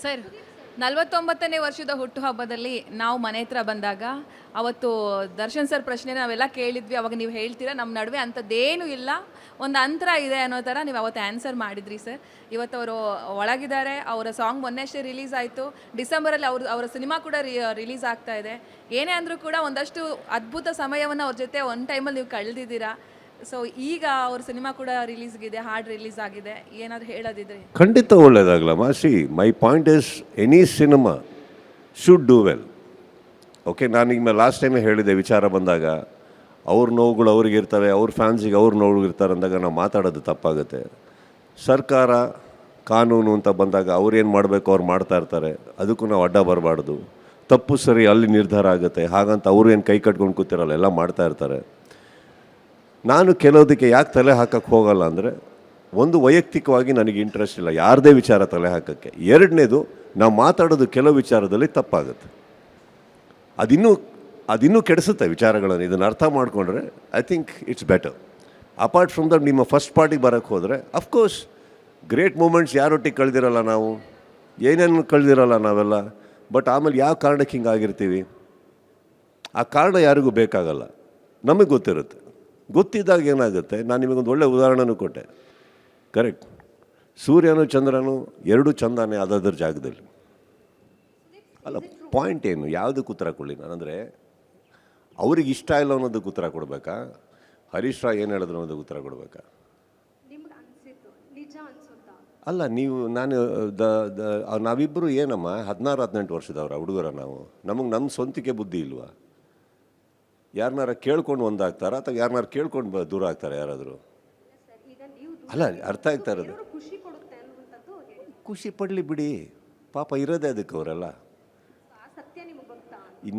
Sir, 49ನೇ ವರ್ಷದ ಹುಟ್ಟುಹಬ್ಬದಲ್ಲಿ ನಾವು ಮನೆ ಹತ್ರ ಬಂದಾಗ ಅವತ್ತು ದರ್ಶನ್ ಸರ್ ಪ್ರಶ್ನೆ ನಾವೆಲ್ಲ ಕೇಳಿದ್ವಿ. ಅವಾಗ ನೀವು ಹೇಳ್ತೀರಾ ನಮ್ಮ ನಡುವೆ ಅಂಥದ್ದೇನೂ ಇಲ್ಲ, ಒಂದು ಅಂತರ ಇದೆ ಅನ್ನೋ ಥರ ನೀವು ಅವತ್ತು ಆನ್ಸರ್ ಮಾಡಿದ್ರಿ ಸರ್. ಇವತ್ತು ಅವರು ಒಳಗಿದ್ದಾರೆ. ಅವರ ಸಾಂಗ್ ಮೊನ್ನೆಷ್ಟೇ ರಿಲೀಸ್ ಆಯಿತು. ಡಿಸೆಂಬರಲ್ಲಿ ಅವರ ಸಿನಿಮಾ ಕೂಡ ರಿಲೀಸ್ ಆಗ್ತಾ ಇದೆ. ಏನೇ ಅಂದರೂ ಕೂಡ ಒಂದಷ್ಟು ಅದ್ಭುತ ಸಮಯವನ್ನು ಅವ್ರ ಜೊತೆ ಒಂದು ಟೈಮಲ್ಲಿ ನೀವು ಕಳೆದಿದ್ದೀರಾ. ಸೊ ಈಗ ಅವ್ರ ಸಿನಿಮಾ ಕೂಡ ರಿಲೀಸ್ಗಿದೆ, ಹಾಡು ರಿಲೀಸ್ ಆಗಿದೆ. ಏನಾದರೂ ಹೇಳೋದಿದ್ರೆ? ಖಂಡಿತ ಒಳ್ಳೇದಾಗಲಮ್ಮ. See my point is any cinema should do well. Okay, ನಾನು ಈಗ ಲಾಸ್ಟ್ ಟೈಮೇ ಹೇಳಿದೆ, ವಿಚಾರ ಬಂದಾಗ ಅವ್ರ ನೋವುಗಳು ಅವ್ರಿಗಿರ್ತವೆ, ಅವ್ರ ಫ್ಯಾನ್ಸಿಗೆ ಅವ್ರ ನೋವುಗಳಿರ್ತಾರೆ ಅಂದಾಗ ನಾವು ಮಾತಾಡೋದು ತಪ್ಪಾಗುತ್ತೆ. ಸರ್ಕಾರ ಕಾನೂನು ಅಂತ ಬಂದಾಗ ಅವ್ರೇನು ಮಾಡಬೇಕು ಅವ್ರು ಮಾಡ್ತಾ ಇರ್ತಾರೆ, ಅದಕ್ಕೂ ನಾವು ಅಡ್ಡ ಬರಬಾರ್ದು. ತಪ್ಪು ಸರಿ ಅಲ್ಲಿ ನಿರ್ಧಾರ ಆಗುತ್ತೆ, ಹಾಗಂತ ಅವರು ಏನು ಕೈ ಕಟ್ಕೊಂಡು ಕೂತಿರಲ್ಲ, ಎಲ್ಲ ಮಾಡ್ತಾ ಇರ್ತಾರೆ. ನಾನು ಕೆಲವುದಕ್ಕೆ ಯಾಕೆ ತಲೆ ಹಾಕಕ್ಕೆ ಹೋಗಲ್ಲ ಅಂದರೆ, ಒಂದು ವೈಯಕ್ತಿಕವಾಗಿ ನನಗೆ ಇಂಟ್ರೆಸ್ಟ್ ಇಲ್ಲ ಯಾರದೇ ವಿಚಾರ ತಲೆ ಹಾಕೋಕ್ಕೆ. ಎರಡನೇದು, ನಾವು ಮಾತಾಡೋದು ಕೆಲವು ವಿಚಾರದಲ್ಲಿ ತಪ್ಪಾಗುತ್ತೆ, ಅದಿನ್ನೂ ಕೆಡಿಸುತ್ತೆ ವಿಚಾರಗಳನ್ನು. ಇದನ್ನು ಅರ್ಥ ಮಾಡಿಕೊಂಡ್ರೆ I think it's better. Apart from that, ನಿಮ್ಮ ಫಸ್ಟ್ ಪಾರ್ಟಿಗೆ ಬರೋಕ್ಕೆ ಹೋದರೆ ಅಫ್ಕೋರ್ಸ್ ಗ್ರೇಟ್ ಮೂಮೆಂಟ್ಸ್ ಯಾರೊಟ್ಟಿಗೆ ಕಳೆದಿರಲ್ಲ ನಾವು, ಏನೇನು ಕಳೆದಿರಲ್ಲ ನಾವೆಲ್ಲ. ಬಟ್ ಆಮೇಲೆ ಯಾವ ಕಾರಣಕ್ಕೆ ಹಿಂಗಾಗಿರ್ತೀವಿ, ಆ ಕಾರಣ ಯಾರಿಗೂ ಬೇಕಾಗಲ್ಲ, ನಮಗೆ ಗೊತ್ತಿರುತ್ತೆ. ಗೊತ್ತಿದ್ದಾಗ ಏನಾಗುತ್ತೆ, ನಾನು ನಿಮಗೊಂದು ಒಳ್ಳೆಯ ಉದಾಹರಣೆನೂ ಕೊಟ್ಟೆ. ಕರೆಕ್ಟ್, ಸೂರ್ಯನು ಚಂದ್ರನು ಎರಡೂ ಚಂದಾನೆ ಅದರ ಜಾಗದಲ್ಲಿ. ಅಲ್ಲ, ಪಾಯಿಂಟ್ ಏನು, ಯಾವುದಕ್ಕೆ ಉತ್ತರ ಕೊಡಲಿ ನಾನಂದರೆ, ಅವ್ರಿಗೆ ಇಷ್ಟ ಇಲ್ಲ ಅನ್ನೋದಕ್ಕೆ ಉತ್ತರ ಕೊಡಬೇಕಾ, ಹರೀಶ್ ರಾವ್ ಏನು ಹೇಳಿದ್ರು ಅನ್ನೋದಕ್ಕೆ ಉತ್ತರ ಕೊಡಬೇಕಾ? ಅಲ್ಲ, ನೀವು ನಾವಿಬ್ಬರು ಏನಮ್ಮ 16-18 ವರ್ಷದವ್ರ ಹುಡುಗರ ನಾವು, ನಮ್ಮ ಸ್ವಂತಿಕೆ ಬುದ್ಧಿ ಇಲ್ವಾ? ಯಾರನ್ನಾರ ಕೇಳ್ಕೊಂಡು ಒಂದಾಗ್ತಾರ ಅಥವಾ ಯಾರನ್ನಾರು ಕೇಳ್ಕೊಂಡು ದೂರ ಆಗ್ತಾರೆ ಯಾರಾದರೂ? ಅಲ್ಲ, ಅರ್ಥ ಆಗ್ತಾ ಇರೋದು, ಖುಷಿ ಪಡಲಿ ಬಿಡಿ, ಪಾಪ ಇರೋದೇ ಅದಕ್ಕೆ ಅವರೆಲ್ಲ.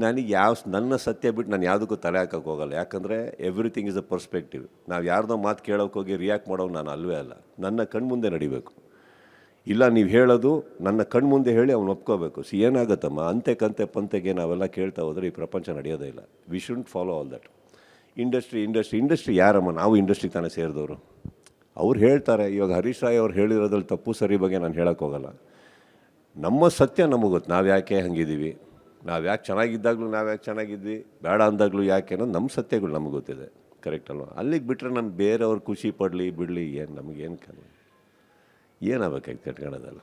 ನನಗೆ ನನ್ನ ಸತ್ಯ ಬಿಟ್ಟು ನಾನು ಯಾವುದಕ್ಕೂ ತಲೆ ಹಾಕೋಕ್ಕೆ ಹೋಗಲ್ಲ. ಯಾಕಂದರೆ ಎವ್ರಿಥಿಂಗ್ ಇಸ್ ಅ ಪರ್ಸ್ಪೆಕ್ಟಿವ್. ನಾವು ಯಾರ್ದೋ ಮಾತು ಕೇಳೋಕೆ ಹೋಗಿ ರಿಯಾಕ್ಟ್ ಮಾಡೋದು ನಾನು ಅಲ್ವೇ ಅಲ್ಲ. ನನ್ನ ಕಣ್ಮುಂದೆ ನಡಿಬೇಕು. ಇಲ್ಲ, ನೀವು ಹೇಳೋದು ನನ್ನ ಕಣ್ಮುಂದೆ ಹೇಳಿ ಅವ್ನು ಒಪ್ಕೋಬೇಕು. ಏನಾಗುತ್ತಮ್ಮ, ಅಂತೆ ಕಂತೆ ಪಂತೆಗೆ ನಾವೆಲ್ಲ ಕೇಳ್ತಾ ಹೋದರೆ ಈ ಪ್ರಪಂಚ ನಡೆಯೋದೇ ಇಲ್ಲ. We shouldn't follow all that. Industry ಯಾರಮ್ಮ, ನಾವು ಇಂಡಸ್ಟ್ರಿಗೆ ತಾನೇ ಸೇರಿದವರು. ಅವ್ರು ಹೇಳ್ತಾರೆ. ಇವಾಗ ಹರೀಶ್ ರಾಯ್ ಅವ್ರು ಹೇಳಿರೋದ್ರಲ್ಲಿ ತಪ್ಪು ಸರಿ ಬಗ್ಗೆ ನಾನು ಹೇಳೋಕ್ಕೆ ಹೋಗಲ್ಲ. ನಮ್ಮ ಸತ್ಯ ನಮಗೆ ಗೊತ್ತು, ನಾವು ಯಾಕೆ ಹಂಗಿದ್ದೀವಿ, ನಾವು ಯಾಕೆ ಚೆನ್ನಾಗಿದ್ದಾಗಲೂ ನಾವು ಯಾಕೆ ಚೆನ್ನಾಗಿದ್ವಿ, ಬೇಡ ಅಂದಾಗಲೂ ಯಾಕೆ ಅನ್ನೋದು ನಮ್ಮ ಸತ್ಯಗಳು ನಮಗೆ ಗೊತ್ತಿದೆ. ಕರೆಕ್ಟ್ ಅಲ್ವ? ಅಲ್ಲಿಗೆ ಬಿಟ್ಟರೆ ನಾನು ಬೇರೆಯವ್ರು ಖುಷಿ ಪಡಲಿ ಬಿಡಲಿ ಏನು ನಮಗೇನು ಏನಾಗಬೇಕಾಗಿ ಕಟ್ಕೊಳ್ಳೋದಲ್ಲ.